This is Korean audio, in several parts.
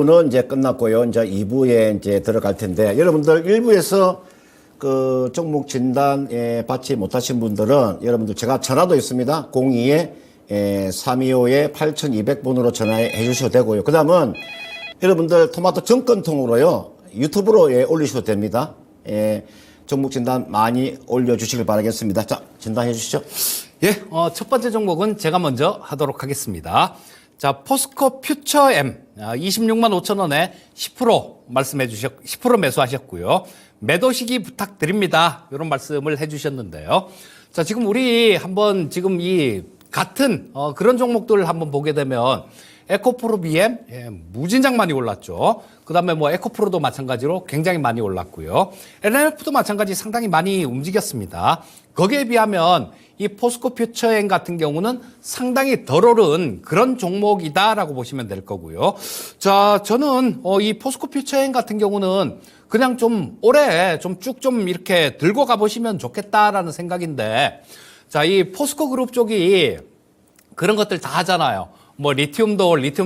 는 이제 끝났고요. 이제 2부에 이제 들어갈 텐데, 여러분들 1부에서 그 종목 진단 받지 못하신 분들은 여러분들 제가 전화도 있습니다. 02-325-8200번으로 전화해 주셔도 되고요. 그 다음은 여러분들 토마토 정건통으로요. 유튜브로 올리셔도 됩니다. 종목 진단 많이 올려주시길 바라겠습니다. 자, 진단해 주시죠. 예, 첫 번째 종목은 제가 먼저 하도록 하겠습니다. 자, 포스코 퓨처엠 26만 5천 원에 10% 말씀해 10% 매수하셨고요. 매도 시기 부탁드립니다. 이런 말씀을 해 주셨는데요. 자, 지금 우리 한번 지금 이 같은 그런 종목들을 한번 보게 되면 에코프로 BM 무진장 많이 올랐죠. 그다음에 뭐 에코프로도 마찬가지로 굉장히 많이 올랐고요. LNF도 마찬가지 상당히 많이 움직였습니다. 거기에 비하면 이 포스코 퓨처엠 같은 경우는 상당히 덜 오른 그런 종목이다라고 보시면 될 거고요. 자, 저는 이 포스코 퓨처엠 같은 경우는 그냥 좀 오래 좀 쭉 좀 이렇게 들고 가보시면 좋겠다라는 생각인데, 자, 이 포스코 그룹 쪽이 그런 것들 다 하잖아요. 뭐 리튬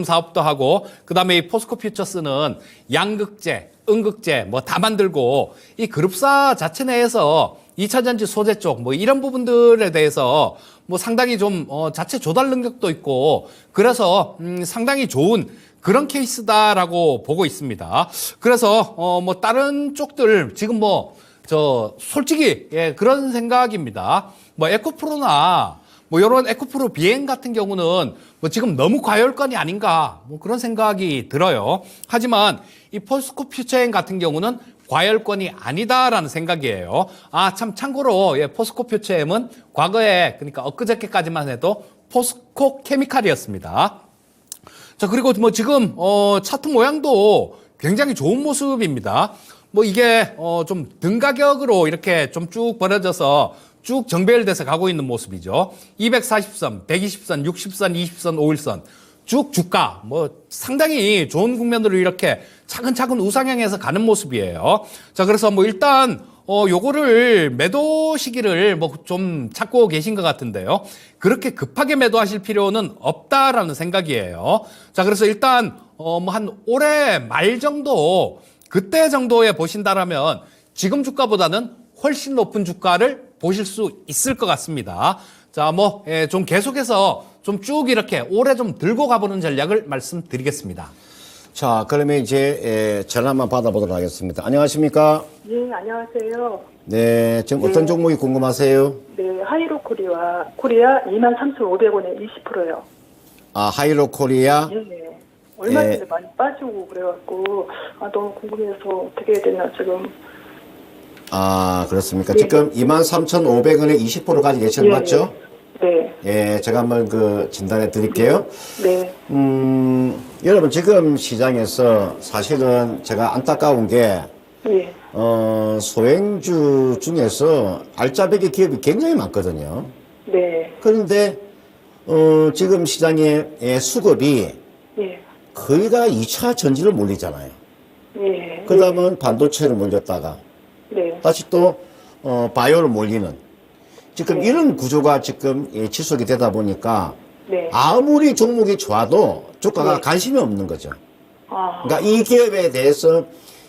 사업도 하고, 그다음에 이 포스코 퓨처스는 양극재, 음극재 뭐 다 만들고, 이 그룹사 자체 내에서 2차전지 소재 쪽 뭐 이런 부분들에 대해서 뭐 상당히 좀 자체 조달 능력도 있고, 그래서 상당히 좋은 그런 케이스다라고 보고 있습니다. 그래서 뭐 다른 쪽들 지금 뭐 저 솔직히 그런 생각입니다. 뭐 에코프로나 뭐 이런 에코프로 비행 같은 경우는 뭐 지금 너무 과열권이 아닌가 뭐 그런 생각이 들어요. 하지만 이 포스코 퓨처엠 같은 경우는 과열권이 아니다라는 생각이에요. 아, 참 참고로 포스코 퓨처엠은 과거에, 그러니까 엊그저께까지만 해도 포스코 케미칼이었습니다. 자, 그리고 뭐 지금 차트 모양도 굉장히 좋은 모습입니다. 뭐 이게 좀 등 가격으로 이렇게 좀 쭉 벌어져서 쭉 정배열돼서 가고 있는 모습이죠. 240선, 120선, 60선, 20선, 5일선 쭉 주가 뭐 상당히 좋은 국면으로 이렇게 차근차근 우상향해서 가는 모습이에요. 자, 그래서 뭐 일단 요거를 매도 시기를 뭐 좀 찾고 계신 것 같은데요. 그렇게 급하게 매도하실 필요는 없다라는 생각이에요. 자, 그래서 일단 뭐 한 올해 말 정도 그때 정도에 보신다라면 지금 주가보다는 훨씬 높은 주가를 보실 수 있을 것 같습니다. 자, 뭐 좀 계속해서 좀 쭉 이렇게 오래 좀 들고 가보는 전략을 말씀드리겠습니다. 자, 그러면 이제 전화만 받아보도록 하겠습니다. 안녕하십니까? 네, 안녕하세요. 네, 지금 어떤 종목이 궁금하세요? 네, 하이로 코리아 23,500원에 20%요. 아, 하이로 코리아? 네. 얼마 전에 많이 빠지고 그래갖고, 너무 궁금해서 어떻게 해야 되나, 지금. 아, 그렇습니까? 네. 지금 23,500원에 20%까지 계시는 거 맞죠? 네. 예, 제가 한번 진단해 드릴게요. 네. 여러분, 지금 시장에서 사실은 제가 안타까운 게, 네. 소행주 중에서 알짜배기 기업이 굉장히 많거든요. 네. 그런데, 지금 시장의 수급이 네. 거의 다 2차 전지를 몰리잖아요. 네. 그 다음은 반도체를 몰렸다가, 네. 다시 또, 바이오를 몰리는. 지금 네. 이런 구조가 지금 지속이 되다 보니까, 네. 아무리 종목이 좋아도 주가가 네. 관심이 없는 거죠. 아, 그러니까 이 기업에 대해서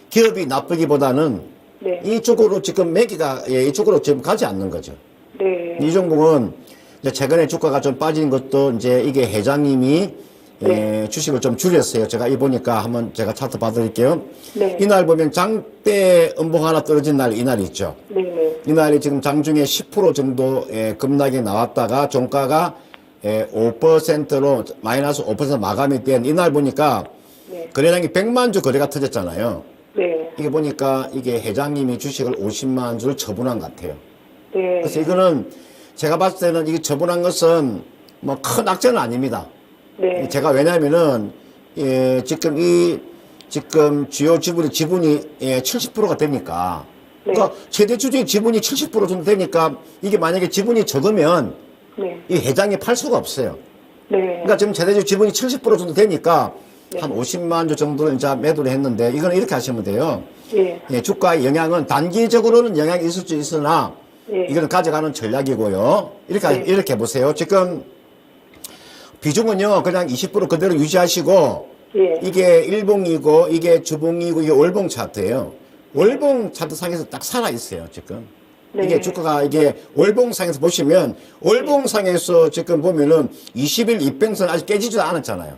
기업이 나쁘기보다는 네. 이쪽으로 지금 매기가 이쪽으로 지금 가지 않는 거죠. 네. 이 종목은 이제 최근에 주가가 좀 빠진 것도 이제 이게 회장님이 네. 주식을 좀 줄였어요. 제가 이 보니까 한번 제가 차트 봐드릴게요. 네. 이날 보면 장대 음봉 하나 떨어진 날 이날이 있죠. 네. 네. 이날이 지금 장중에 10% 정도 급락이 나왔다가 종가가 5%로 마이너스 5% 마감이 된 이날 보니까 네. 거래량이 100만 주 거래가 터졌잖아요. 네. 이게 보니까 이게 회장님이 주식을 50만 주를 처분한 것 같아요. 네. 그래서 이거는 제가 봤을 때는 이게 처분한 것은 뭐 큰 악재는 아닙니다. 네. 제가 왜냐면은 지금 주요 지분이 70%가 되니까, 그러니까 최대 주주의 지분이 70% 정도 되니까 이게 만약에 지분이 적으면 네. 이 회장이 팔 수가 없어요. 네. 그러니까 지금 최대 지분이 70% 정도 되니까 네. 한 50만 주 정도는 이제 매도를 했는데, 이거는 이렇게 하시면 돼요. 네. 주가의 영향은 단기적으로는 영향이 있을 수 있으나 네. 이거는 가져가는 전략이고요. 이렇게 보세요. 지금 비중은요, 그냥 20% 그대로 유지하시고, 예. 이게 일봉이고 이게 주봉이고 이게 월봉 차트예요. 월봉 차트 상에서 딱 살아 있어요, 지금. 네. 이게 주가가 이게 월봉상에서 보시면 월봉상에서 지금 보면은 20일 이평선 아직 깨지지도 않았잖아요.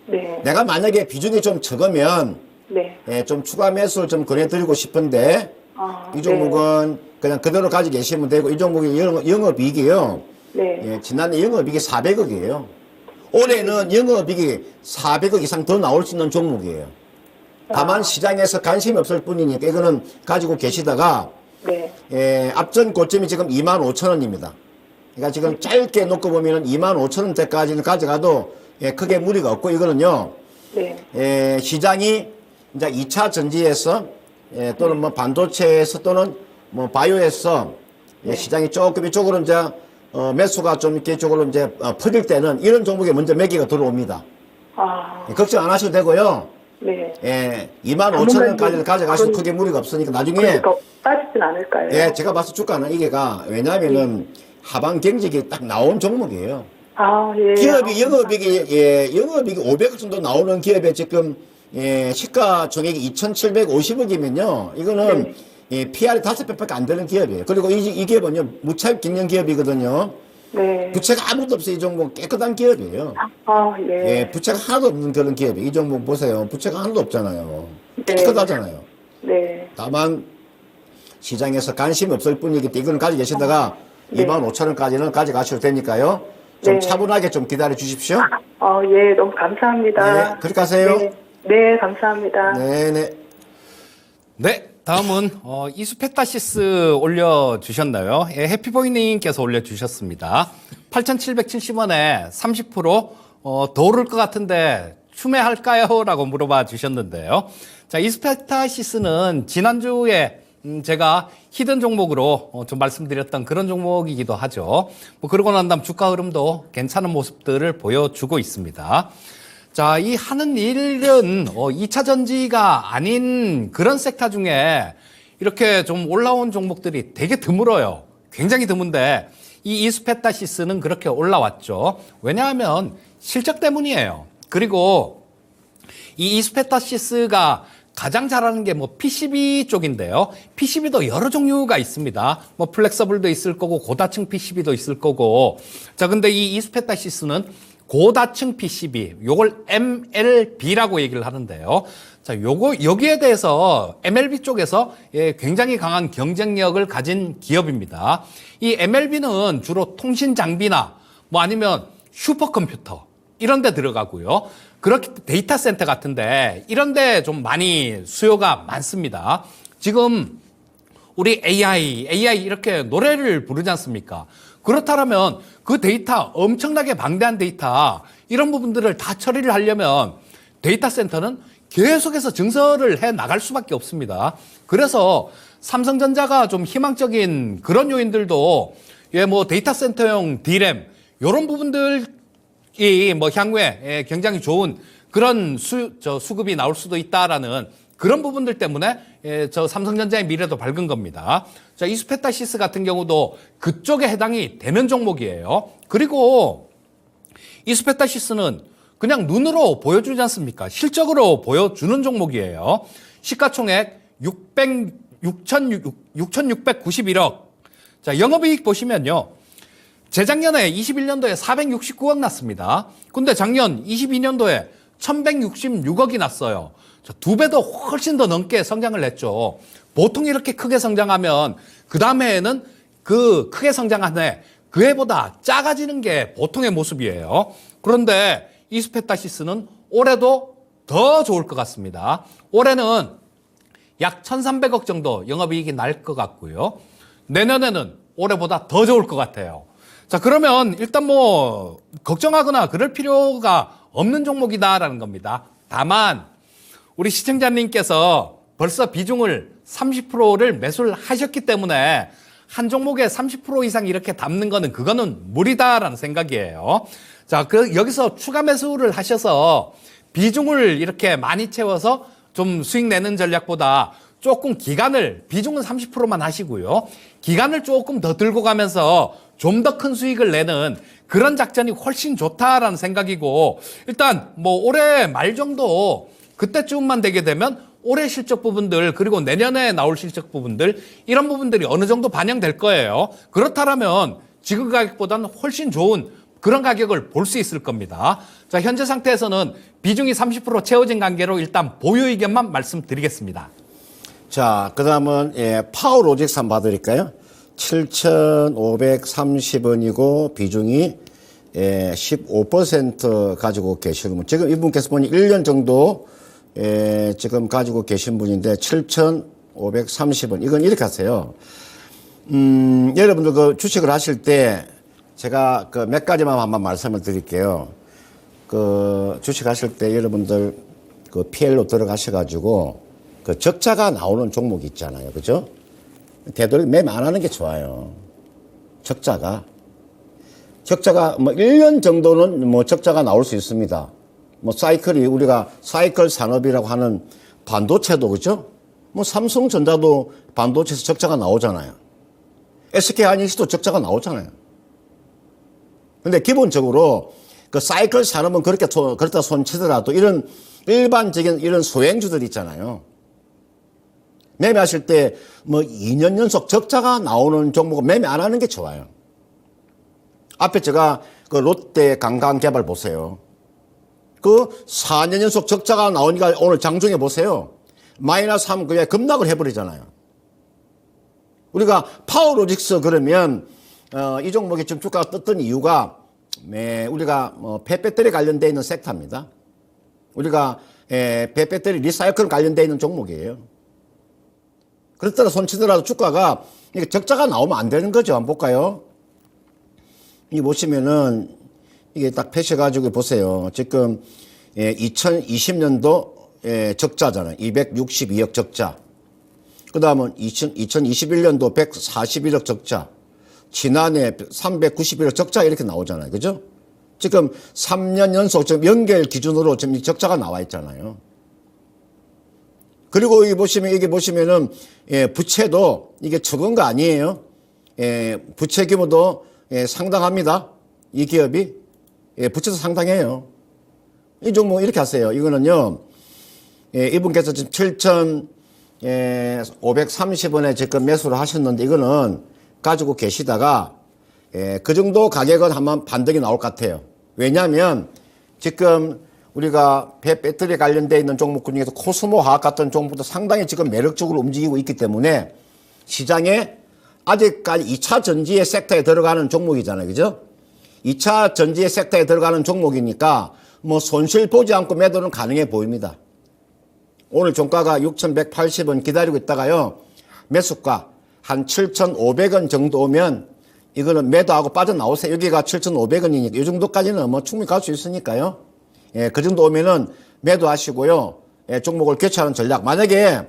네. 내가 만약에 비중이 좀 적으면 네. 예, 좀 추가 매수를 좀 권해드리고 싶은데 아, 이 종목은 그냥 그대로 가지고 계시면 되고 이 종목이 영업이익이요. 네. 예, 지난해 영업이익이 400억이에요. 올해는 영업이익이 400억 이상 더 나올 수 있는 종목이에요. 다만 시장에서 관심이 없을 뿐이니까 이거는 가지고 계시다가 네. 예, 앞전 고점이 지금 25,000원입니다. 그러니까 지금 짧게 놓고 보면은 25,000원대까지는 가져가도 예, 크게 무리가 없고 이거는요. 네. 예, 시장이 이제 2차 전지에서 예, 또는 뭐 반도체에서 또는 뭐 바이오에서 예, 시장이 조금 이쪽으로 이제 매수가 좀 이렇게 이쪽으로 이제 퍼질 때는 이런 종목에 먼저 매기가 들어옵니다. 아, 예, 걱정 안 하셔도 되고요. 네. 예, 25,000원까지는 가져가셔도 크게 무리가 없으니까 나중에 더 빠지진 않을까요? 예, 제가 봤을 때 주가는 이게가 왜냐하면은 하방 경직이 딱 나온 종목이에요. 아, 예. 기업이 영업이익이 500억 정도 나오는 기업에 지금 예, 시가 총액이 2,750억이면요. 이거는 예, PR이 5배밖에 안 되는 기업이에요. 그리고 이 기업은요, 무차익 경영 기업이거든요. 네. 부채가 아무것도 없어요. 이 종목 깨끗한 기업이에요. 아, 예. 예, 부채가 하나도 없는 그런 기업이에요. 이 종목 보세요. 부채가 하나도 없잖아요. 네. 깨끗하잖아요. 네. 다만 시장에서 관심이 없을 뿐이기 때문에 이건 가지고 계시다가 네. 25,000원까지는 가져가셔도 되니까요. 좀 네. 차분하게 좀 기다려 주십시오. 예, 너무 감사합니다. 네, 그렇게 하세요. 네, 네, 감사합니다. 네네. 네, 다음은 이수페타시스 올려주셨나요? 예, 해피보이님께서 올려주셨습니다. 8,770원에 30%더 오를 것 같은데 추매할까요? 라고 물어봐 주셨는데요. 자, 이수페타시스는 지난주에 제가 히든 종목으로 좀 말씀드렸던 그런 종목이기도 하죠. 뭐 그러고 난 다음 주가 흐름도 괜찮은 모습들을 보여주고 있습니다. 자, 이 하는 일은 2차 전지가 아닌 그런 섹터 중에 이렇게 좀 올라온 종목들이 되게 드물어요. 굉장히 드문데 이 이수페타시스는 그렇게 올라왔죠. 왜냐하면 실적 때문이에요. 그리고 이 이수페타시스가 가장 잘하는 게 뭐 PCB 쪽인데요. PCB도 여러 종류가 있습니다. 뭐 플렉서블도 있을 거고 고다층 PCB도 있을 거고. 자, 근데 이 이수페타시스는 고다층 PCB, 요걸 MLB라고 얘기를 하는데요. 자, 여기에 대해서 MLB 쪽에서 굉장히 강한 경쟁력을 가진 기업입니다. 이 MLB는 주로 통신 장비나 뭐 아니면 슈퍼컴퓨터 이런 데 들어가고요. 그렇게 데이터 센터 같은데 이런 데 좀 많이 수요가 많습니다. 지금 우리 AI 이렇게 노래를 부르지 않습니까? 그렇다면 그 데이터, 엄청나게 방대한 데이터, 이런 부분들을 다 처리를 하려면 데이터 센터는 계속해서 증설을 해 나갈 수밖에 없습니다. 그래서 삼성전자가 좀 희망적인 그런 요인들도 뭐 데이터 센터용 D램, 이런 부분들이 뭐 향후에 굉장히 좋은 그런 수급이 나올 수도 있다라는 그런 부분들 때문에 저 삼성전자의 미래도 밝은 겁니다. 자, 이수페타시스 같은 경우도 그쪽에 해당이 되는 종목이에요. 그리고 이수페타시스는 그냥 눈으로 보여주지 않습니까? 실적으로 보여주는 종목이에요. 시가총액 6,691억. 자, 영업이익 보시면요. 재작년에 21년도에 469억 났습니다. 근데 작년 22년도에 1,166억이 났어요. 두 배 더 훨씬 더 넘게 성장을 했죠. 보통 이렇게 크게 성장하면 그 다음해에는 그 크게 성장한 해 그 해보다 작아지는 게 보통의 모습이에요. 그런데 이수페타시스는 올해도 더 좋을 것 같습니다. 올해는 약 1,300억 정도 영업이익이 날 것 같고요. 내년에는 올해보다 더 좋을 것 같아요. 자, 그러면 일단 뭐 걱정하거나 그럴 필요가 없는 종목이다라는 겁니다. 다만 우리 시청자님께서 벌써 비중을 30%를 매수를 하셨기 때문에 한 종목에 30% 이상 이렇게 담는 거는 그거는 무리다라는 생각이에요. 자, 여기서 추가 매수를 하셔서 비중을 이렇게 많이 채워서 좀 수익 내는 전략보다 조금 기간을, 비중은 30%만 하시고요. 기간을 조금 더 들고 가면서 좀 더 큰 수익을 내는 그런 작전이 훨씬 좋다라는 생각이고, 일단 뭐 올해 말 정도 그때쯤만 되게 되면 올해 실적 부분들, 그리고 내년에 나올 실적 부분들, 이런 부분들이 어느 정도 반영될 거예요. 그렇다면 지금 가격보다는 훨씬 좋은 그런 가격을 볼 수 있을 겁니다. 자, 현재 상태에서는 비중이 30% 채워진 관계로 일단 보유 의견만 말씀드리겠습니다. 자, 그 다음은, 파워로직스 한번 봐드릴까요? 7,530원이고, 비중이, 15% 가지고 계시는 분. 지금 이분께서 보니 1년 정도, 지금 가지고 계신 분인데, 7,530원. 이건 이렇게 하세요. 여러분들 그 주식을 하실 때, 제가 그 몇 가지만 한번 말씀을 드릴게요. 그 주식 하실 때 여러분들 그 PL로 들어가셔가지고, 그 적자가 나오는 종목이 있잖아요. 그죠? 되도록 매매 안 하는 게 좋아요. 적자가 뭐 1년 정도는 뭐 적자가 나올 수 있습니다. 뭐 사이클이 우리가 사이클 산업이라고 하는 반도체도 그죠? 뭐 삼성전자도 반도체에서 적자가 나오잖아요. SK하이닉스도 적자가 나오잖아요. 근데 기본적으로 그 사이클 산업은 그렇다 손치더라도 이런 일반적인 이런 소행주들 있잖아요. 매매하실 때 뭐 2년 연속 적자가 나오는 종목은 매매 안 하는 게 좋아요. 앞에 제가 그 롯데 강강개발 보세요. 그 4년 연속 적자가 나오니까 오늘 장중에 보세요. 마이너스 3 그냥 급락을 해버리잖아요. 우리가 파워로직스 그러면 이 종목이 좀 주가가 떴던 이유가 우리가 폐배터리 관련되어 있는 섹터입니다. 우리가 폐배터리 리사이클 관련되어 있는 종목이에요. 그렇더라 손치더라도 주가가 이게 적자가 나오면 안 되는 거죠. 한번 볼까요? 이 보시면은 이게 딱 펴셔가지고 보세요. 지금 2020년도 적자잖아요. 262억 적자. 그 다음은 2021년도 141억 적자. 지난해 391억 적자 이렇게 나오잖아요. 그죠? 지금 3년 연속 지금 연결 기준으로 지금 적자가 나와 있잖아요. 그리고 이게 보시면은, 부채도 이게 적은 거 아니에요. 부채 규모도 상당합니다. 이 기업이. 부채도 상당해요. 이 종목 이렇게 하세요. 이거는요, 이분께서 지금 7,530원에 지금 매수를 하셨는데 이거는 가지고 계시다가, 그 정도 가격은 한번 반등이 나올 것 같아요. 왜냐하면 지금 우리가 배터리 관련되어 있는 종목 중에서 코스모 화학 같은 종목도 상당히 지금 매력적으로 움직이고 있기 때문에 시장에 아직까지 2차 전지의 섹터에 들어가는 종목이잖아요. 그죠? 2차 전지의 섹터에 들어가는 종목이니까 뭐 손실 보지 않고 매도는 가능해 보입니다. 오늘 종가가 6,180원 기다리고 있다가요. 매수가 한 7,500원 정도 오면 이거는 매도하고 빠져나오세요. 여기가 7,500원이니까 이 정도까지는 뭐 충분히 갈 수 있으니까요. 그 정도 오면은 매도하시고요. 종목을 교체하는 전략. 만약에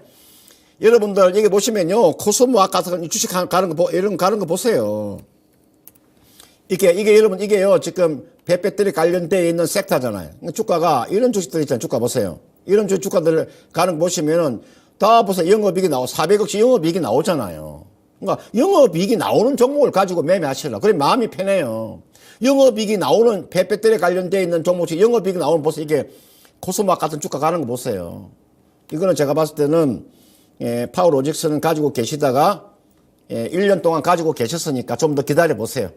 여러분들 여기 보시면요. 코스모 아까 주식 가는 거 이런 거 가는 거 보세요. 이게 여러분 이게요. 지금 배터리 관련되어 있는 섹터잖아요. 주가가 이런 주식들 있잖아요. 주가 보세요. 이런 주가들 가는 거 보시면은 다 보세요. 영업이익이 400억씩 영업이익이 나오잖아요. 그러니까 영업이익이 나오는 종목을 가지고 매매하시라. 그래 마음이 편해요. 영업이익이 나오는 배터리 관련되어 있는 종목이 영업이익이 나오는 보세요. 이게 코스모학 같은 주가 가는 거 보세요. 이거는 제가 봤을 때는 파워로직스는 가지고 계시다가 1년 동안 가지고 계셨으니까 좀 더 기다려 보세요.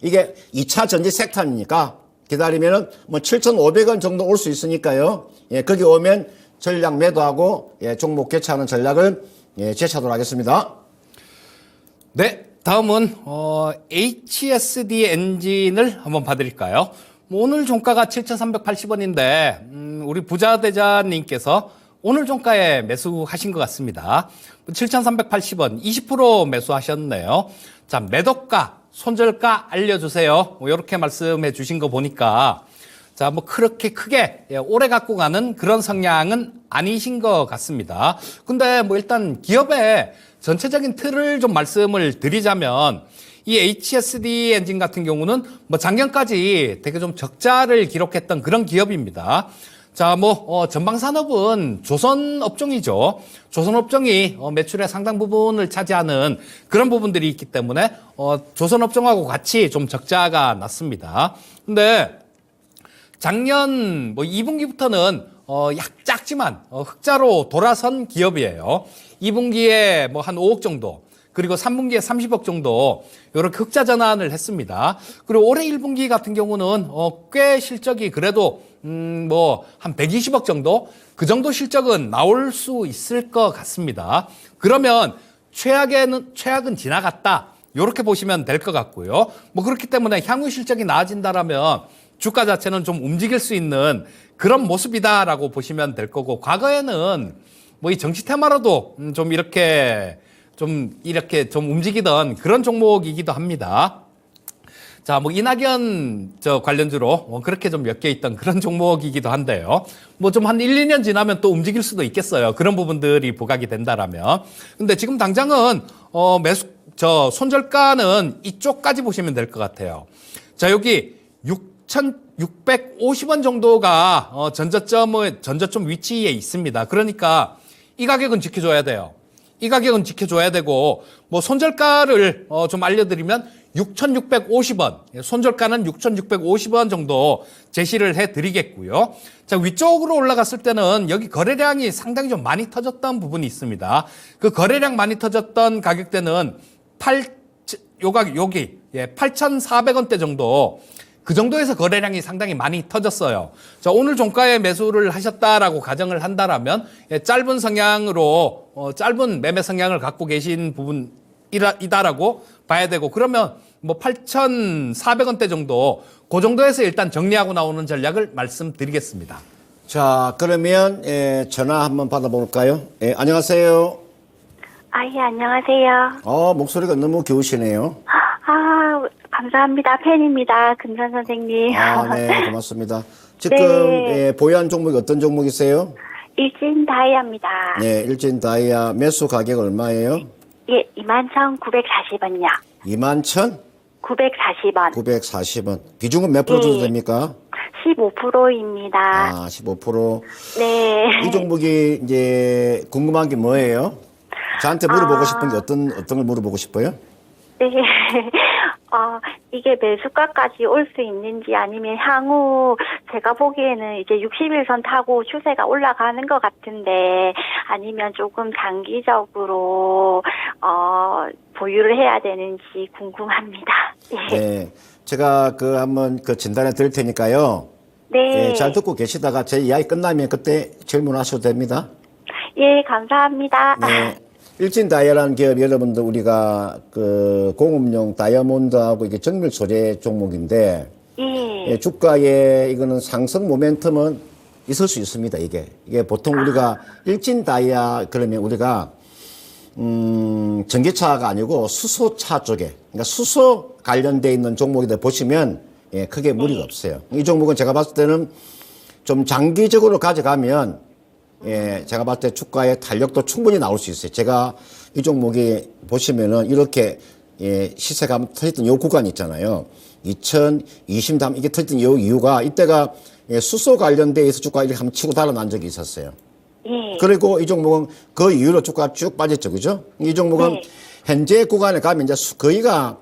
이게 2차 전지 섹터니까 기다리면은 뭐 7,500원 정도 올 수 있으니까요. 거기 오면 전략 매도하고 종목 교체하는 전략을 제시하도록 하겠습니다. 네. 다음은 HSD 엔진을 한번 봐드릴까요? 뭐 오늘 종가가 7,380원인데 우리 부자대자님께서 오늘 종가에 매수하신 것 같습니다. 7,380원 20% 매수하셨네요. 자, 매도가, 손절가 알려주세요. 뭐 이렇게 말씀해 주신 거 보니까 자, 뭐 그렇게 크게 오래 갖고 가는 그런 성향은 아니신 것 같습니다. 근데 뭐 일단 기업의 전체적인 틀을 좀 말씀을 드리자면 이 HSD 엔진 같은 경우는 뭐 작년까지 되게 좀 적자를 기록했던 그런 기업입니다. 자, 전방산업은 조선 업종이죠. 조선 업종이 매출의 상당 부분을 차지하는 그런 부분들이 있기 때문에 조선 업종하고 같이 좀 적자가 났습니다. 근데 작년 2분기부터는 작지만 흑자로 돌아선 기업이에요. 2분기에 한 5억 정도, 그리고 3분기에 30억 정도 이렇게 흑자 전환을 했습니다. 그리고 올해 1분기 같은 경우는 꽤 실적이 그래도 한 120억 정도, 그 정도 실적은 나올 수 있을 것 같습니다. 그러면 최악은 지나갔다, 이렇게 보시면 될 것 같고요. 그렇기 때문에 향후 실적이 나아진다라면 주가 자체는 좀 움직일 수 있는 그런 모습이다라고 보시면 될 거고, 과거에는 이 정치 테마로도 좀 이렇게 좀 움직이던 그런 종목이기도 합니다. 자, 이낙연 관련주로 그렇게 좀 엮여 있던 그런 종목이기도 한데요. 좀 한 1, 2년 지나면 또 움직일 수도 있겠어요. 그런 부분들이 부각이 된다라면. 근데 지금 당장은 손절가는 이쪽까지 보시면 될 것 같아요. 자, 여기 6,650원 정도가 전저점 위치에 있습니다. 그러니까 이 가격은 지켜줘야 돼요. 이 가격은 지켜줘야 되고, 손절가를 좀 알려드리면 6,650원, 손절가는 6,650원 정도 제시를 해드리겠고요. 자, 위쪽으로 올라갔을 때는 여기 거래량이 상당히 좀 많이 터졌던 부분이 있습니다. 그 거래량 많이 터졌던 가격대는 여기 8,400원대 정도, 그 정도에서 거래량이 상당히 많이 터졌어요. 자, 오늘 종가에 매수를 하셨다라고 가정을 한다라면 짧은 성향으로 짧은 매매 성향을 갖고 계신 부분이다라고 봐야 되고, 그러면 8,400원대 정도, 그 정도에서 일단 정리하고 나오는 전략을 말씀드리겠습니다. 자, 그러면 전화 한번 받아볼까요? 안녕하세요. 예, 안녕하세요. 목소리가 너무 귀우시네요. 감사합니다. 팬입니다. 금산 선생님. 네, 고맙습니다. 지금 네. 보유한 종목이 어떤 종목이세요? 일진 다이아입니다. 네, 일진 다이아 매수 가격 얼마예요? 예, 21,940원요. 21,940원. 940원. 비중은 몇 프로 정도 됩니까? 15%입니다. 15%. 네. 이 종목이 이제 궁금한 게 뭐예요? 저한테 물어보고 싶은 게 어떤 걸 물어보고 싶어요? 네. 이게 매수가까지 올 수 있는지, 아니면 향후 제가 보기에는 이제 60일선 타고 추세가 올라가는 것 같은데, 아니면 조금 장기적으로 보유를 해야 되는지 궁금합니다. 네. 제가 한번 진단해 드릴 테니까요. 네. 잘 듣고 계시다가 제 이야기 끝나면 그때 질문하셔도 됩니다. 예, 감사합니다. 네. 일진 다이아라는 기업, 여러분들 우리가 공업용 다이아몬드하고 이게 정밀 소재 종목인데, 예. 주가에 이거는 상승 모멘텀은 있을 수 있습니다. 이게 보통 우리가 일진 다이아 그러면 우리가 전기차가 아니고 수소차 쪽에, 그러니까 수소 관련돼 있는 종목이다 보시면 크게 무리가 없어요. 이 종목은 제가 봤을 때는 좀 장기적으로 가져가면 제가 봤을 때 주가의 탄력도 충분히 나올 수 있어요. 제가 이 종목이 보시면은 이렇게 시세가 터졌던 요 구간 있잖아요. 2020 이게 터졌던 요 이유가 이때가 수소 관련돼 있어 주가가 이렇게 한번 치고 달아난 적이 있었어요. 예. 그리고 이 종목은 그 이후로 주가가 쭉 빠졌죠. 그죠? 이 종목은 네. 현재 구간에 가면 이제 거의가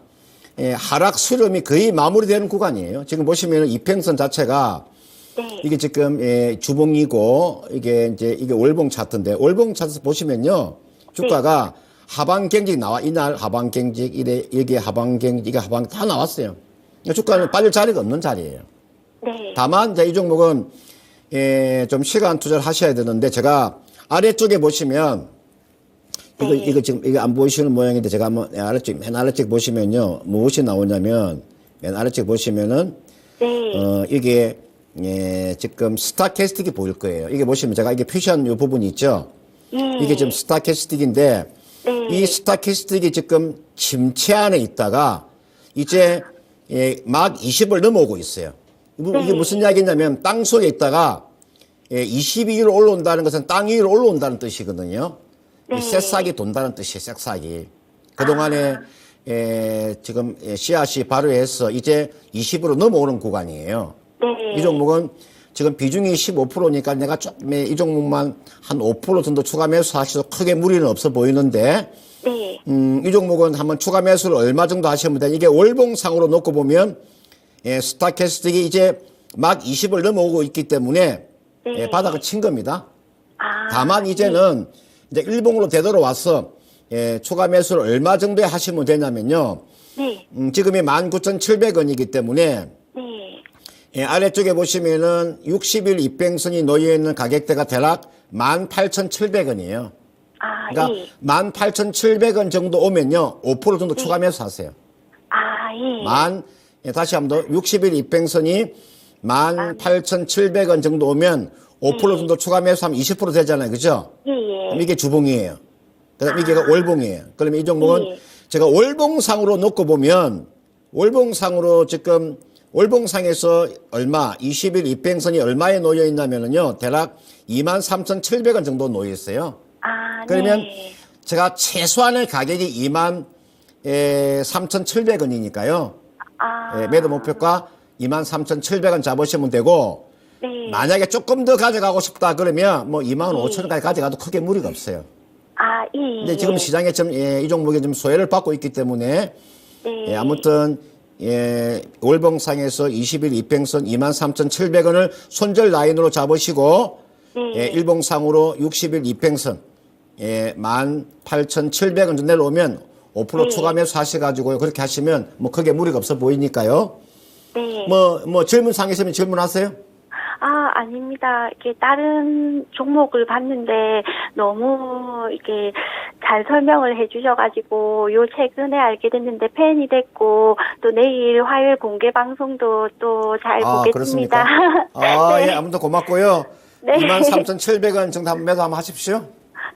하락 수렴이 거의 마무리되는 구간이에요. 지금 보시면은 이평선 자체가 네. 이게 지금 주봉이고 이게 월봉 차트인데, 월봉 차트 보시면요 주가가 하방 경직 나와. 이날 하방 경직, 여기 하방 경직, 이게 하방 다 나왔어요. 주가는 빠질 자리가 없는 자리예요. 네. 다만 이제 이 종목은 좀 시간 투자를 하셔야 되는데, 제가 아래쪽에 보시면 이거 지금 이게 안 보이시는 모양인데, 제가 한번 맨 아래쪽 보시면요 무엇이 나오냐면, 맨 아래쪽 보시면은 네. 이게 지금 스타캐스틱이 보일 거예요. 이게 보시면 제가 이게 표시한 이 부분이 있죠. 예. 이게 지금 스타캐스틱인데, 네. 이 스타캐스틱이 지금 침체 안에 있다가 이제 막 20을 넘어오고 있어요. 이게 무슨 이야기냐면, 땅 속에 있다가 22위로 올라온다는 것은 땅 위로 올라온다는 뜻이거든요. 네. 새싹이 돈다는 뜻이에요. 새싹이. 그동안에 지금 씨앗이 발효해서 이제 20으로 넘어오는 구간이에요. 네. 이 종목은 지금 비중이 15%니까 내가 이 종목만 한 5% 정도 추가 매수하셔도 크게 무리는 없어 보이는데, 네. 이 종목은 한번 추가 매수를 얼마 정도 하시면 돼. 이게 월봉상으로 놓고 보면, 스타캐스틱이 이제 막 20을 넘어오고 있기 때문에, 네. 바닥을 친 겁니다. 아, 다만 이제는 이제 일봉으로 되돌아와서, 추가 매수를 얼마 정도에 하시면 되냐면요. 네. 지금이 19,700원이기 때문에, 네. 아래쪽에 보시면은 60일 입병선이 놓여있는 가격대가 대략 18,700원이에요. 아, 그러니까 예. 18,700원 정도 오면요. 5% 정도 추가 매수하세요. 아, 예. 다시 한번 더 60일 입병선이 18,700원 정도 오면 5% 정도 추가 매수하면 20% 되잖아요. 그죠? 예, 예. 그럼 이게 주봉이에요. 그다음 이게 월봉이에요. 그러면 이 종목은 예. 제가 월봉상으로 놓고 보면 월봉상으로 지금 월봉상에서 얼마 20일 입병선이 얼마에 놓여 있냐면은요. 대략 23,700원 정도 놓여 있어요. 아, 그러면 네. 제가 최소한의 가격이 23,700원이니까요. 아. 매도 목표가 23,700원 잡으시면 되고 네. 만약에 조금 더 가져가고 싶다 그러면 뭐 25,000원까지 가져가도 크게 무리가 없어요. 아, 예. 근데 지금 시장에 좀 이 종목이 좀 소외를 받고 있기 때문에 네. 아무튼 월봉상에서 20일 입병선 23,700원을 손절 라인으로 잡으시고 네. 일봉상으로 60일 입병선 18,700원 정도 내려오면 5% 네. 추가 매수 하셔가지고요. 그렇게 하시면 뭐 크게 무리가 없어 보이니까요. 네. 뭐 질문 상에 있으면 질문하세요. 아, 아닙니다. 이렇게 다른 종목을 봤는데 너무 이렇게 잘 설명을 해주셔가지고 요 최근에 알게 됐는데 팬이 됐고 또 내일 화요일 공개 방송도 또 잘 보겠습니다. 그렇습니까? 네. 아무튼 고맙고요. 네. 23,700원 정도 한번 매도 한번 하십시오.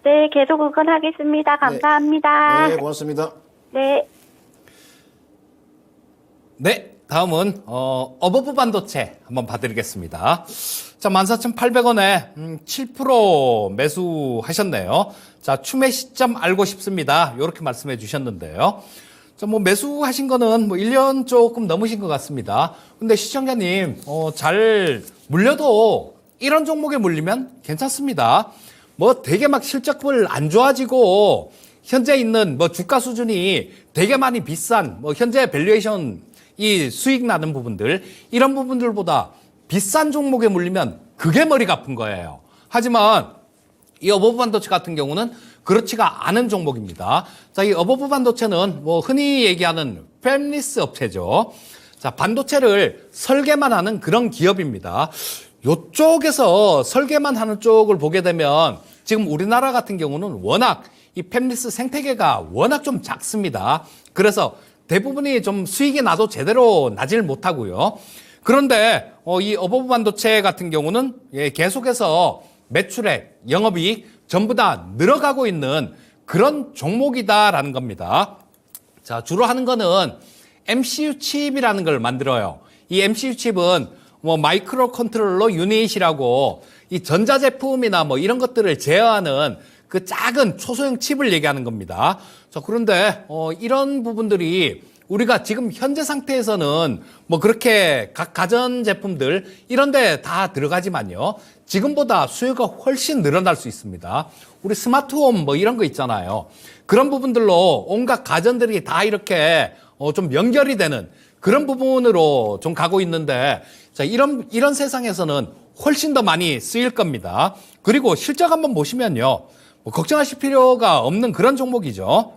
네, 계속 응원하겠습니다. 감사합니다. 네, 고맙습니다. 네. 네. 다음은 어버브 반도체 한번 봐드리겠습니다. 자, 14,800원에 7% 매수하셨네요. 자, 추매 시점 알고 싶습니다. 이렇게 말씀해 주셨는데요. 자, 뭐 매수하신 거는 뭐 1년 조금 넘으신 것 같습니다. 근데 시청자님, 잘 물려도 이런 종목에 물리면 괜찮습니다. 뭐 되게 막 실적을 안 좋아지고 현재 있는 뭐 주가 수준이 되게 많이 비싼 뭐 현재 밸류에이션 이 수익 나는 부분들 이런 부분들보다 비싼 종목에 물리면 그게 머리가 아픈 거예요. 하지만 이 어버브 반도체 같은 경우는 그렇지가 않은 종목입니다. 자, 이 어버브 반도체는 뭐 흔히 얘기하는 팹리스 업체죠. 자, 반도체를 설계만 하는 그런 기업입니다. 요쪽에서 설계만 하는 쪽을 보게 되면 지금 우리나라 같은 경우는 워낙 이 팹리스 생태계가 워낙 좀 작습니다. 그래서 대부분이 좀 수익이 나도 제대로 나질 못하고요. 그런데 이 어버브 반도체 같은 경우는 계속해서 매출액, 영업이익 전부 다 늘어가고 있는 그런 종목이다라는 겁니다. 자, 주로 하는 거는 MCU 칩이라는 걸 만들어요. 이 MCU 칩은 뭐 마이크로 컨트롤러 유닛이라고 이 전자제품이나 뭐 이런 것들을 제어하는 그 작은 초소형 칩을 얘기하는 겁니다. 자, 그런데 이런 부분들이 우리가 지금 현재 상태에서는 뭐 그렇게 각 가전 제품들 이런 데 다 들어가지만요. 지금보다 수요가 훨씬 늘어날 수 있습니다. 우리 스마트홈 뭐 이런 거 있잖아요. 그런 부분들로 온갖 가전들이 다 이렇게 좀 연결이 되는 그런 부분으로 좀 가고 있는데 자, 이런 세상에서는 훨씬 더 많이 쓰일 겁니다. 그리고 실적 한번 보시면요. 뭐 걱정하실 필요가 없는 그런 종목이죠.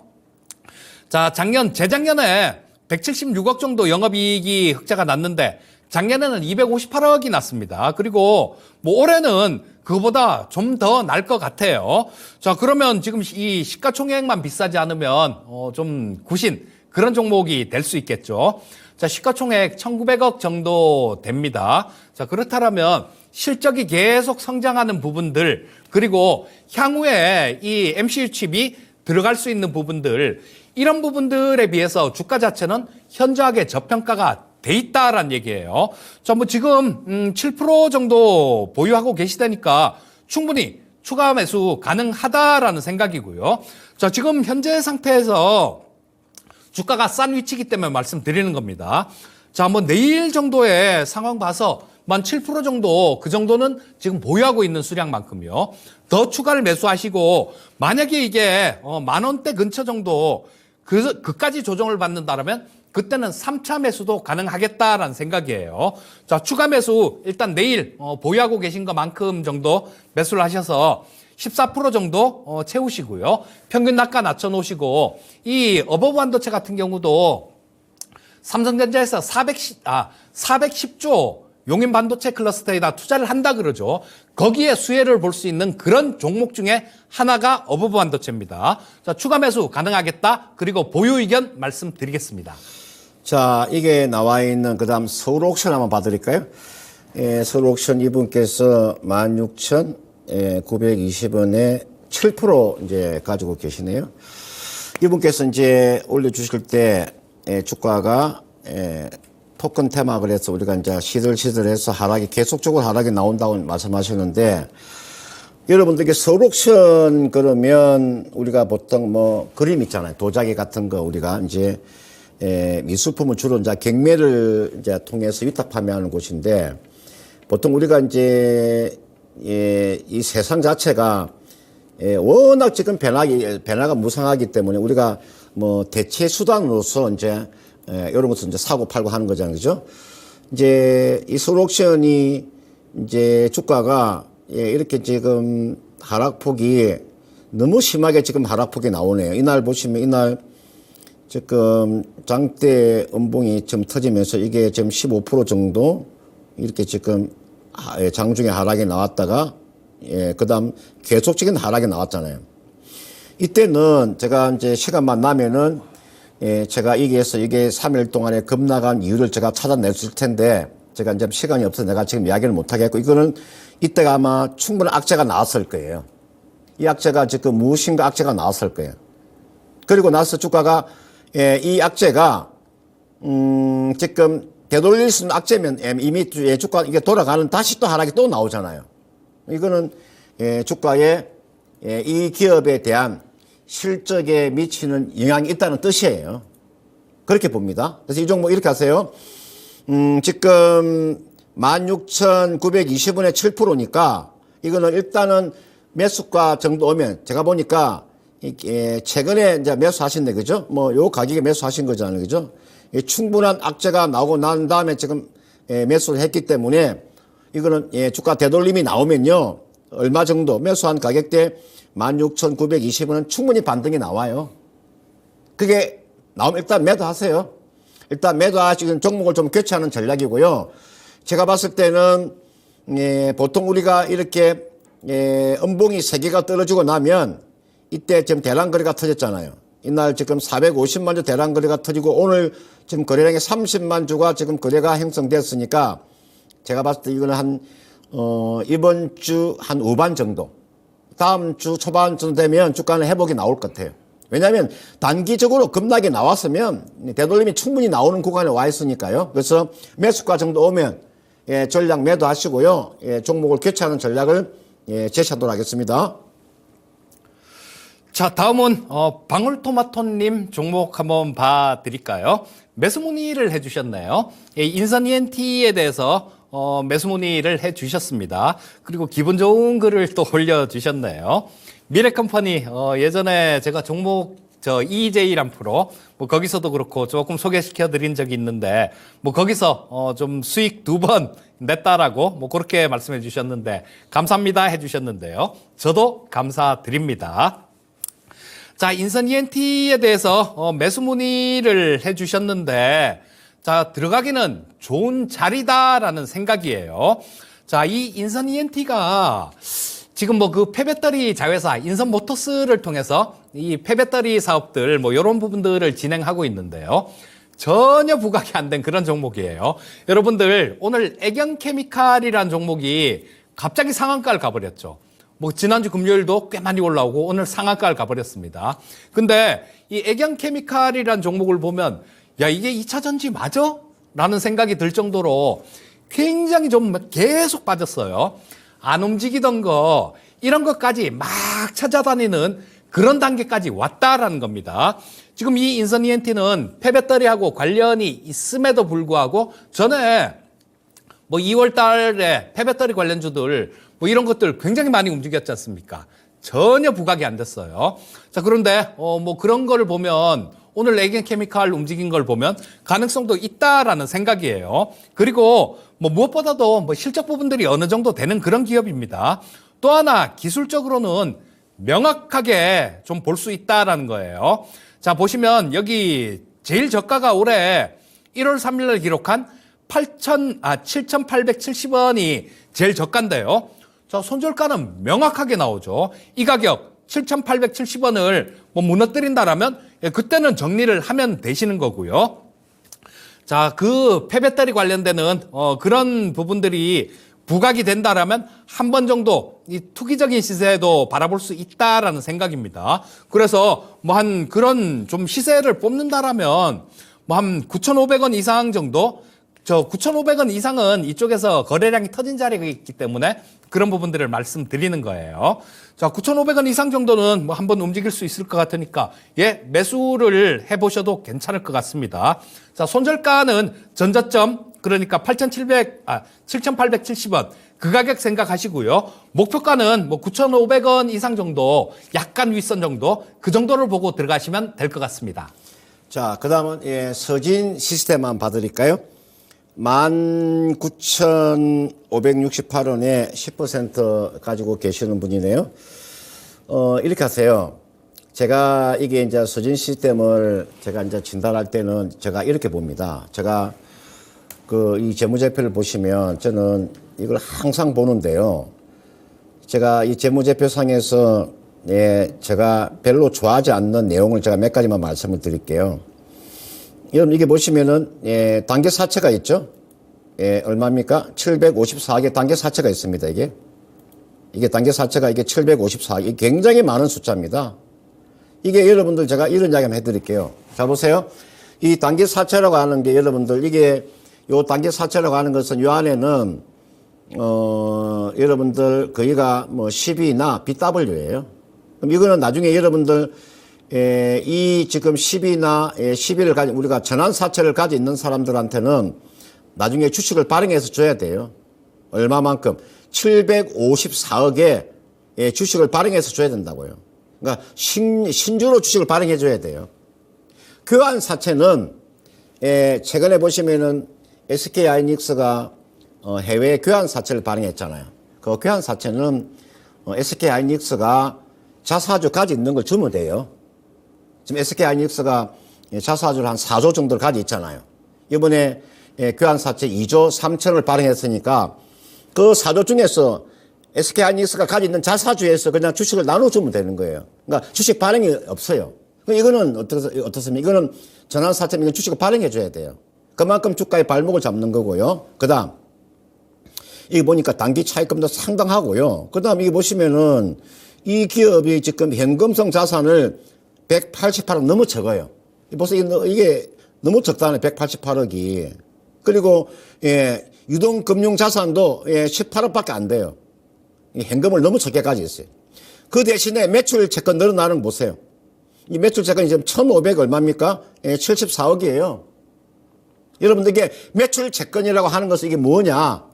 자, 재작년에 176억 정도 영업이익이 흑자가 났는데 작년에는 258억이 났습니다. 그리고 뭐 올해는 그거보다 좀 더 날 것 같아요. 자, 그러면 지금 이 시가총액만 비싸지 않으면 좀 구신 그런 종목이 될 수 있겠죠. 자, 시가총액 1,900억 정도 됩니다. 자, 그렇다면 실적이 계속 성장하는 부분들 그리고 향후에 이 MCU 칩이 들어갈 수 있는 부분들 이런 부분들에 비해서 주가 자체는 현저하게 저평가가 돼 있다라는 얘기예요. 자, 뭐 지금 7% 정도 보유하고 계시다니까 충분히 추가 매수 가능하다라는 생각이고요. 자, 지금 현재 상태에서 주가가 싼 위치이기 때문에 말씀드리는 겁니다. 자, 뭐 내일 정도의 상황 봐서 7% 정도, 그 정도는 지금 보유하고 있는 수량만큼요. 더 추가를 매수하시고, 만약에 이게 10,000원대 근처 정도, 그까지 조정을 받는다면 그때는 3차 매수도 가능하겠다라는 생각이에요. 자, 추가 매수 일단 내일 보유하고 계신 것만큼 정도 매수를 하셔서 14% 정도 채우시고요. 평균 단가 낮춰놓으시고, 이 어버브 반도체 같은 경우도 삼성전자에서 410조 용인 반도체 클러스터에다 투자를 한다 그러죠. 거기에 수혜를 볼 수 있는 그런 종목 중에 하나가 어버브 반도체입니다. 자, 추가 매수 가능하겠다. 그리고 보유 의견 말씀드리겠습니다. 자, 이게 나와 있는 그다음 서울 옥션 한번 봐드릴까요? 서울 옥션 이분께서 16,920원에 7% 이제 가지고 계시네요. 이분께서 이제 올려주실 때 주가가 토큰 테마 그래서 우리가 이제 시들시들해서 하락이 계속적으로 하락이 나온다고 말씀하시는데, 여러분들께 서울 옥션 그러면 우리가 보통 뭐 그림 있잖아요. 도자기 같은 거 우리가 이제 미술품을 주로 이제 경매를 이제 통해서 위탁 판매하는 곳인데, 보통 우리가 이제 이 세상 자체가 워낙 지금 변화가 무상하기 때문에 우리가 뭐 대체 수단으로서 이제 이런 것을 이제 사고 팔고 하는 거잖아요. 그죠? 이제 이 서울 옥션이 이제 주가가 이렇게 지금 하락폭이 너무 심하게 지금 하락폭이 나오네요. 이날 보시면 이날 지금 장대 음봉이 좀 터지면서 이게 지금 15% 정도 이렇게 지금 장중에 하락이 나왔다가 그다음 계속적인 하락이 나왔잖아요. 이때는 제가 이제 시간만 나면은 제가 이게 3일 동안에 급락한 이유를 제가 찾아냈을 텐데, 제가 이제 시간이 없어서 내가 지금 이야기를 못 하겠고, 이거는 이때가 아마 충분한 악재가 나왔을 거예요. 이 악재가 지금 무엇인가 악재가 나왔을 거예요. 그리고 나서 주가가 이 악재가 지금 되돌릴 수 있는 악재면 이미 주가 이게 돌아가는 다시 또 하락이 또 나오잖아요. 이거는 주가에 이 기업에 대한 실적에 미치는 영향이 있다는 뜻이에요. 그렇게 봅니다. 그래서 이 종목 이렇게 하세요. 지금 16,920원에 7%니까 이거는 일단은 매수가 정도 오면, 제가 보니까 최근에 이제 매수하신데, 그죠? 뭐 요 가격에 매수하신 거잖아요. 그죠? 충분한 악재가 나오고 난 다음에 지금 매수를 했기 때문에 이거는 주가 되돌림이 나오면요, 얼마 정도 매수한 가격대 16,920원은 충분히 반등이 나와요. 그게 나오면 일단 매도하세요. 일단 매도하시고 종목을 좀 교체하는 전략이고요. 제가 봤을 때는 보통 우리가 이렇게 음봉이 3개가 떨어지고 나면 이때 지금 대량거래가 터졌잖아요. 이날 지금 450만 주 대량거래가 터지고 오늘 지금 거래량이 30만 주가 지금 거래가 형성됐으니까 제가 봤을 때 이거는 이번 주 한 후반 정도, 다음 주 초반쯤 되면 주가는 회복이 나올 것 같아요. 왜냐하면 단기적으로 급락이 나왔으면 되돌림이 충분히 나오는 구간에 와 있으니까요. 그래서 매수가 정도 오면 전략 매도하시고요. 종목을 교체하는 전략을 제시하도록 하겠습니다. 자, 다음은 방울토마토님 종목 한번 봐드릴까요? 매수 문의를 해주셨네요. 인선 ENT에 대해서 매수 문의를 해주셨습니다. 그리고 기분 좋은 글을 또 올려주셨네요. 미래컴퍼니 예전에 제가 종목 EJ란 프로 뭐 거기서도 그렇고 조금 소개시켜 드린 적이 있는데, 뭐 거기서 좀 수익 2번 냈다라고 뭐 그렇게 말씀해 주셨는데 감사합니다 해 주셨는데요. 저도 감사드립니다. 자, 인선 ENT에 대해서 매수 문의를 해 주셨는데, 자, 들어가기는 좋은 자리다라는 생각이에요. 자, 이 인선 ENT가 지금 뭐 그 폐배터리 자회사 인선 모터스를 통해서 이 폐배터리 사업들 뭐 이런 부분들을 진행하고 있는데요. 전혀 부각이 안 된 그런 종목이에요. 여러분들 오늘 애경케미칼이라는 종목이 갑자기 상한가를 가버렸죠. 뭐 지난주 금요일도 꽤 많이 올라오고 오늘 상한가를 가버렸습니다. 근데 이 애경케미칼이라는 종목을 보면 야, 이게 2차 전지 맞아? 라는 생각이 들 정도로 굉장히 좀 계속 빠졌어요. 안 움직이던 거 이런 것까지 막 찾아다니는 그런 단계까지 왔다라는 겁니다. 지금 이 인선 ENT는 폐배터리하고 관련이 있음에도 불구하고 전에 뭐 2월 달에 폐배터리 관련주들 뭐 이런 것들 굉장히 많이 움직였지 않습니까? 전혀 부각이 안 됐어요. 자, 그런데 뭐 그런 거를 보면 오늘 레겐케미칼 움직인 걸 보면 가능성도 있다라는 생각이에요. 그리고 뭐 무엇보다도 뭐 실적 부분들이 어느 정도 되는 그런 기업입니다. 또 하나 기술적으로는 명확하게 좀 볼 수 있다라는 거예요. 자, 보시면 여기 제일 저가가 올해 1월 3일 날 기록한 7,870원이 제일 저가인데요. 자, 손절가는 명확하게 나오죠. 이 가격 7,870원을 뭐 무너뜨린다라면 그때는 정리를 하면 되시는 거고요. 자, 그 폐배터리 관련되는 그런 부분들이 부각이 된다라면 한 번 정도 이 투기적인 시세도 바라볼 수 있다라는 생각입니다. 그래서 뭐 한 그런 좀 시세를 뽑는다라면 뭐 한 9,500원 이상 정도, 저 9,500원 이상은 이쪽에서 거래량이 터진 자리가 있기 때문에 그런 부분들을 말씀드리는 거예요. 자, 9,500원 이상 정도는 뭐 한번 움직일 수 있을 것 같으니까 매수를 해보셔도 괜찮을 것 같습니다. 자, 손절가는 전저점 그러니까 7,870원 그 가격 생각하시고요. 목표가는 뭐 9,500원 이상 정도, 약간 윗선 정도 그 정도를 보고 들어가시면 될 것 같습니다. 자, 그 다음은 서진 시스템만 봐드릴까요? 19,568원에 10% 가지고 계시는 분이네요. 이렇게 하세요. 제가 이게 이제 서진 시스템을 제가 이제 진단할 때는 제가 이렇게 봅니다. 제가 이 재무제표를 보시면 저는 이걸 항상 보는데요. 제가 이 재무제표상에서 제가 별로 좋아하지 않는 내용을 제가 몇 가지만 말씀을 드릴게요. 여러분 이게 보시면은 단계 사채가 있죠. 얼마입니까? 754개 단계 사채가 있습니다. 이게 단계 사채가 이게 754개 굉장히 많은 숫자입니다. 이게 여러분들 제가 이런 이야기 한번 해드릴게요. 자 보세요. 이 단계 사채라고 하는 게 여러분들 이게 요 단계 사채라고 하는 것은 요 안에는 여러분들 거기가 뭐 12나 BW예요. 그럼 이거는 나중에 여러분들 이 지금 10이나 11을 가진 우리가 전환사채를 가지고 있는 사람들한테는 나중에 주식을 발행해서 줘야 돼요. 얼마만큼? 754억의 주식을 발행해서 줘야 된다고요. 그러니까 신주로 주식을 발행해 줘야 돼요. 교환사채는 최근에 보시면은 SK하이닉스가 해외 교환사채를 발행했잖아요. 그 교환사채는 SK하이닉스가 자사주 가지고 있는 걸 주면 돼요. 지금 SK하이닉스가 자사주를 한 4조 정도를 가지고 있잖아요. 이번에 교환사채 2조 3천을 발행했으니까 그 4조 중에서 SK하이닉스가 가지고 있는 자사주에서 그냥 주식을 나눠주면 되는 거예요. 그러니까 주식 발행이 없어요. 이거는 어떻습니까? 이거는 전환사채면 주식을 발행해줘야 돼요. 그만큼 주가의 발목을 잡는 거고요. 그 다음, 이게 보니까 단기 차익금도 상당하고요. 그 다음, 이게 보시면은 이 기업이 지금 현금성 자산을 188억 너무 적어요. 벌써 이게 너무 적다네, 188억이. 그리고, 유동금융 자산도 18억밖에 안 돼요. 현금을 너무 적게 가지고 있어요. 그 대신에 매출 채권 늘어나는 거 보세요. 이 매출 채권이 지금 1,500 얼마입니까? 74억이에요. 여러분들 이게 매출 채권이라고 하는 것은 이게 뭐냐?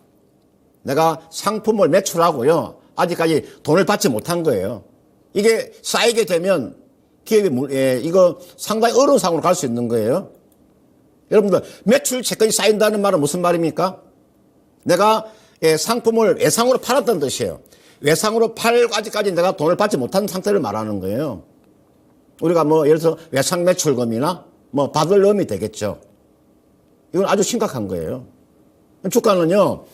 내가 상품을 매출하고요. 아직까지 돈을 받지 못한 거예요. 이게 쌓이게 되면 기업이 이거 상당히 어려운 상황으로 갈 수 있는 거예요. 여러분들 매출 채권이 쌓인다는 말은 무슨 말입니까? 내가 상품을 외상으로 팔았다는 뜻이에요. 외상으로 팔고 아직까지 내가 돈을 받지 못한 상태를 말하는 거예요. 우리가 뭐 예를 들어서 외상 매출금이나 뭐 받을 놈이 되겠죠. 이건 아주 심각한 거예요. 주가는요,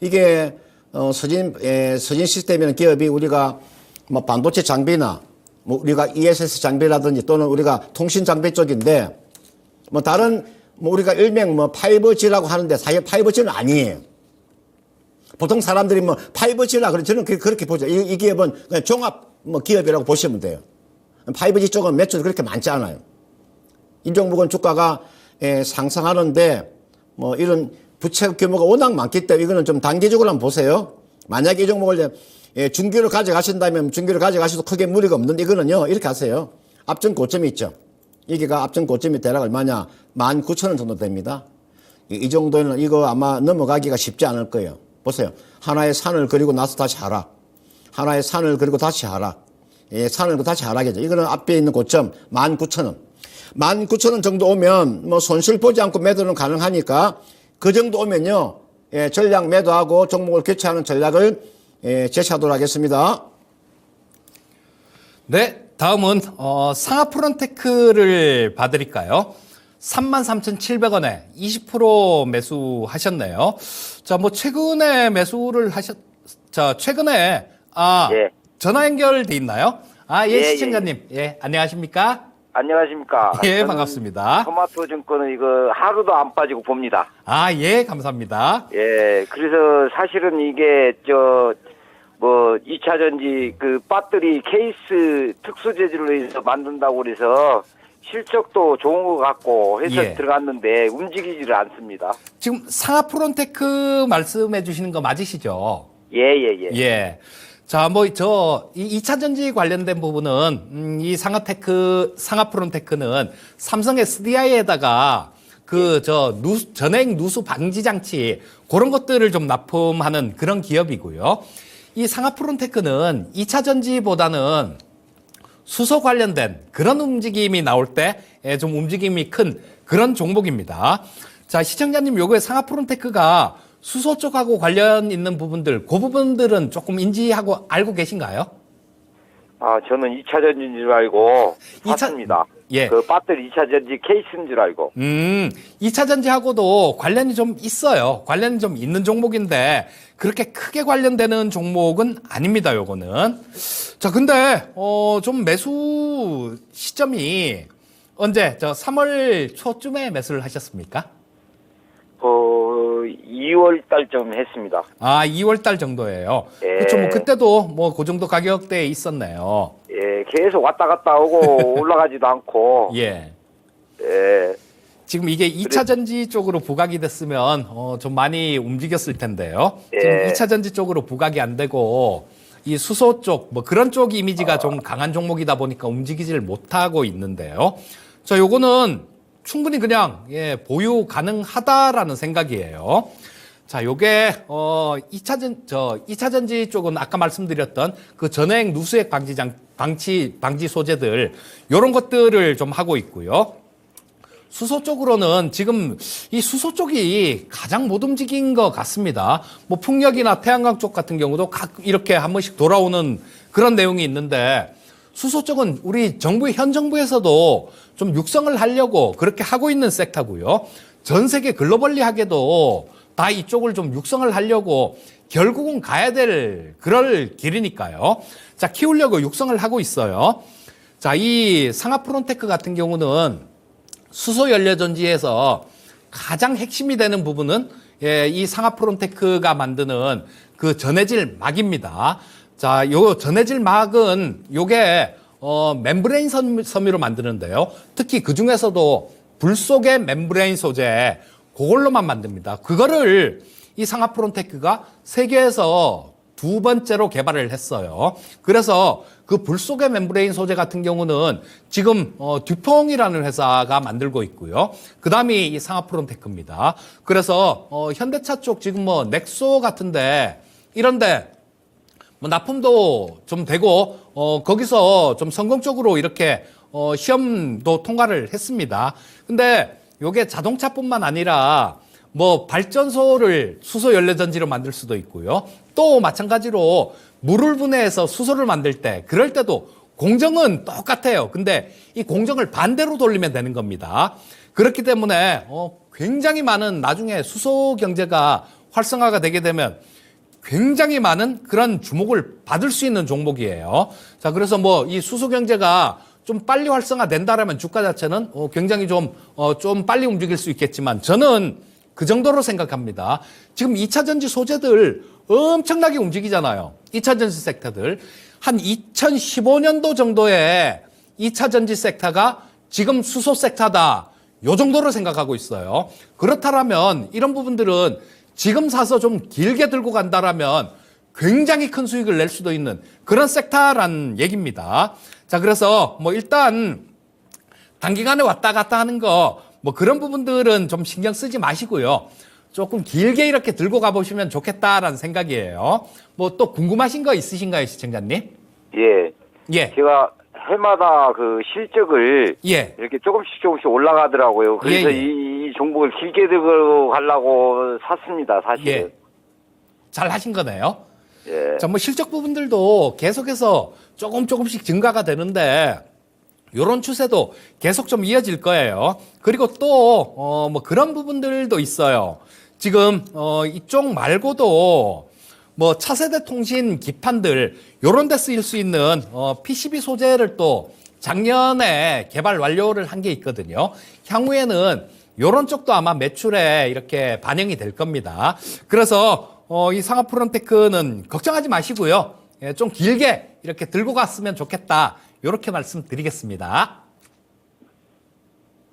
이게, 서진 시스템이라는 기업이 우리가 뭐 반도체 장비나 뭐 우리가 ESS 장비라든지 또는 우리가 통신 장비 쪽인데 뭐 다른 뭐 우리가 일명 뭐 5G라고 하는데 사실 5G는 아니에요. 보통 사람들이 뭐 5G라 그래 저는 그렇게 보죠. 이 기업은 그냥 종합 뭐 기업이라고 보시면 돼요. 5G 쪽은 매출이 그렇게 많지 않아요. 인종목은 주가가 상승하는데 뭐 이런 부채 규모가 워낙 많기 때문에 이거는 좀 단기적으로 한번 보세요. 만약에 이 종목을 중기로 가져가신다면 중기로 가져가셔도 크게 무리가 없는데 이거는요 이렇게 하세요. 앞전 고점이 있죠. 여기가 앞전 고점이 대략 얼마냐? 19,000원 정도 됩니다. 이 정도는 이거 아마 넘어가기가 쉽지 않을 거예요. 보세요. 하나의 산을 그리고 나서 다시 하락. 하나의 산을 그리고 다시 하락. 예, 산을 그리고 다시 하락이죠. 이거는 앞에 있는 고점 19,000원. 19,000원 정도 오면 뭐 손실 보지 않고 매도는 가능하니까 그 정도 오면요. 예, 전략 매도하고 종목을 교체하는 전략을 제시하도록 하겠습니다. 네, 다음은 상하프론테크를 봐드릴까요? 33,700원에 20% 매수하셨네요. 자, 뭐 최근에 매수를 최근에 예. 전화 연결돼 있나요? 예, 예, 시청자님. 예, 안녕하십니까? 안녕하십니까. 예, 저는 반갑습니다. 토마토 증권은 이거 하루도 안 빠지고 봅니다. 예, 감사합니다. 예, 그래서 사실은 이게 2차전지 그 배터리 케이스 특수 재질로 해서 만든다고 그래서 실적도 좋은 것 같고 해서 예. 들어갔는데 움직이지를 않습니다. 지금 상하프론테크 말씀해 주시는 거 맞으시죠? 예. 예. 자, 이 2차 전지 관련된 부분은, 이 상하프론테크는 삼성 SDI에다가 전액 누수 방지 장치, 그런 것들을 좀 납품하는 그런 기업이고요. 이 상하프론테크는 2차 전지보다는 수소 관련된 그런 움직임이 나올 때 좀 움직임이 큰 그런 종목입니다. 자, 시청자님, 요거에 상하프론테크가 수소 쪽하고 관련 있는 부분들, 그 부분들은 조금 인지하고 알고 계신가요? 저는 2차전지인 줄 알고 샀습니다. 예. 그 배터리 2차전지 케이스인 줄 알고. 2차 전지하고도 관련이 좀 있어요. 관련이 좀 있는 종목인데 그렇게 크게 관련되는 종목은 아닙니다, 요거는. 자, 근데 좀 매수 시점이 언제 3월 초쯤에 매수를 하셨습니까? 2월 달쯤 했습니다. 2월 달 정도예요. 예. 그렇죠. 뭐 그때도 그 정도 가격대에 있었네요. 예, 계속 왔다 갔다 오고 올라가지도 않고. 예. 예. 지금 이게 2차 전지 쪽으로 부각이 됐으면 좀 많이 움직였을 텐데요. 예. 지금 2차 전지 쪽으로 부각이 안 되고 이 수소 쪽 그런 쪽 이미지가 좀 강한 종목이다 보니까 움직이지를 못하고 있는데요. 자, 요거는 충분히 그냥 보유 가능하다라는 생각이에요. 자, 요게 2차 전지 쪽은 아까 말씀드렸던 그 전액 누수액 방지 소재들 요런 것들을 좀 하고 있고요. 수소 쪽으로는 지금 이 수소 쪽이 가장 못 움직인 것 같습니다. 뭐 풍력이나 태양광 쪽 같은 경우도 이렇게 한 번씩 돌아오는 그런 내용이 있는데 수소 쪽은 우리 현 정부에서도 좀 육성을 하려고 그렇게 하고 있는 섹터고요. 전 세계 글로벌리하게도 다 이쪽을 좀 육성을 하려고 결국은 가야 될 그럴 길이니까요. 자, 키우려고 육성을 하고 있어요. 자, 이 상하프론테크 같은 경우는 수소 연료전지에서 가장 핵심이 되는 부분은 이 상하프론테크가 만드는 그 전해질 막입니다. 자, 요 전해질 막은 요게 멤브레인 섬유로 만드는데요. 특히 그 중에서도 불 속의 멤브레인 소재 그걸로만 만듭니다. 그거를 이 상하프론테크가 세계에서 2번째로 개발을 했어요. 그래서 그 불 속의 멤브레인 소재 같은 경우는 지금 듀퐁이라는 회사가 만들고 있고요. 그 다음이 이 상하프론테크입니다. 그래서 현대차 쪽 지금 넥소 같은데 이런데 납품도 좀 되고 거기서 좀 성공적으로 이렇게 시험도 통과를 했습니다. 근데 요게 자동차뿐만 아니라 발전소를 수소 연료전지로 만들 수도 있고요. 또 마찬가지로 물을 분해해서 수소를 만들 때 그럴 때도 공정은 똑같아요. 근데 이 공정을 반대로 돌리면 되는 겁니다. 그렇기 때문에 굉장히 많은 나중에 수소 경제가 활성화가 되게 되면 굉장히 많은 그런 주목을 받을 수 있는 종목이에요. 자, 그래서 이 수소 경제가 좀 빨리 활성화된다라면 주가 자체는 굉장히 좀 빨리 움직일 수 있겠지만 저는 그 정도로 생각합니다. 지금 2차 전지 소재들 엄청나게 움직이잖아요. 2차 전지 섹터들. 한 2015년도 정도에 2차 전지 섹터가 지금 수소 섹터다. 요 정도로 생각하고 있어요. 그렇다면 이런 부분들은 지금 사서 좀 길게 들고 간다라면 굉장히 큰 수익을 낼 수도 있는 그런 섹터란 얘기입니다. 자, 그래서 일단 단기간에 왔다 갔다 하는 거 뭐 그런 부분들은 좀 신경 쓰지 마시고요. 조금 길게 이렇게 들고 가보시면 좋겠다라는 생각이에요. 뭐 또 궁금하신 거 있으신가요, 시청자님? 예. 예. 제가 해마다 그 실적을 예. 이렇게 조금씩 올라가더라고요. 그래서 예, 예. 이 종목을 길게 들고 가려고 샀습니다, 사실. 예. 잘 하신 거네요. 예. 자, 뭐 실적 부분들도 계속해서 조금씩 증가가 되는데 요런 추세도 계속 좀 이어질 거예요. 그리고 또, 뭐 그런 부분들도 있어요. 지금, 이쪽 말고도 뭐 차세대 통신 기판들 요런 데 쓰일 수 있는, PCB 소재를 또 작년에 개발 완료를 한 게 있거든요. 향후에는 요런 쪽도 아마 매출에 이렇게 반영이 될 겁니다. 그래서, 이 상하프론테크는 걱정하지 마시고요. 예, 좀 길게 이렇게 들고 갔으면 좋겠다. 요렇게 말씀드리겠습니다.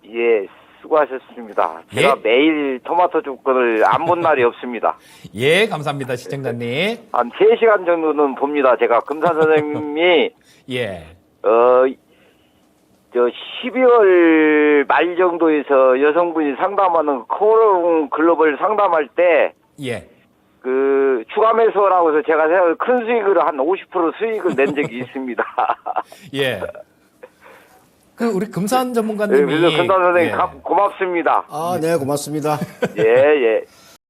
예, 수고하셨습니다. 제가 예. 매일 토마토 주권을 안 본 날이 없습니다. 예, 감사합니다, 시청자님. 한 3시간 정도는 봅니다. 제가 금산 선생님이 예, 저 12월 말 정도에서 여성분이 상담하는 코롱 글로벌 상담할 때 예. 그 추가 매수라고 해서 제가 생각 큰 수익을 한 50% 수익을 낸 적이 있습니다. 예. 그 우리 금산 네, 전문가님이 그래서 금산 선생님 예. 고맙습니다. 아, 네, 고맙습니다. 예, 예.